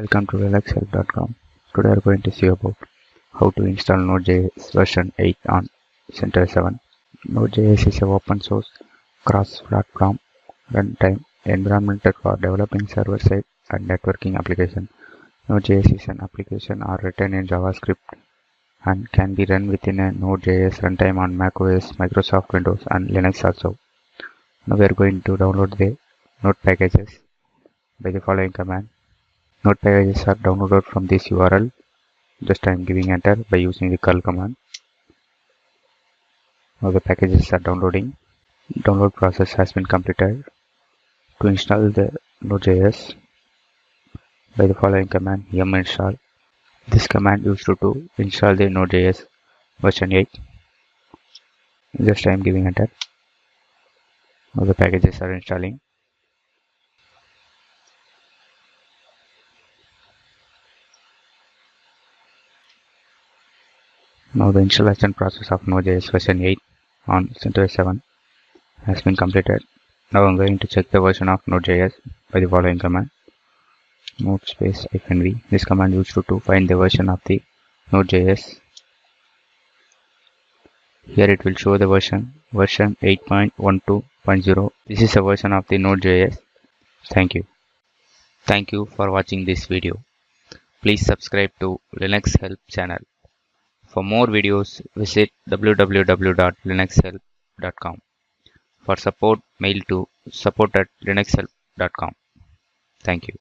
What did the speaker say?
Welcome to relaxhelp.com. Today we are going to see about how to install Node.js version 8 on CentOS7. Node.js is an open source cross-platform runtime environment for developing server-side and networking applications. Node.js is an application or written in JavaScript and can be run within a Node.js runtime on macOS, Microsoft Windows and Linux also. Now we are going to download the Node packages by the following command. Node packages are downloaded from this URL. Just I am giving enter by using the curl command. Now the packages are downloading. Download process has been completed. To install the Node.js by the following command yum install. This command used to install the Node.js version 8. Just I am giving enter. Now the packages are installing. Now the installation process of Node.js version 8 on CentOS7 has been completed. Now I'm going to check the version of Node.js by the following command node space -v. This command used to find the version of the Node.js. Here it will show the version 8.12.0. This is a version of the Node.js. Thank you. Thank you for watching this video. Please subscribe to Linux Help channel. For more videos, visit www.linuxhelp.com. For support, mail to support@linuxhelp.com. Thank you.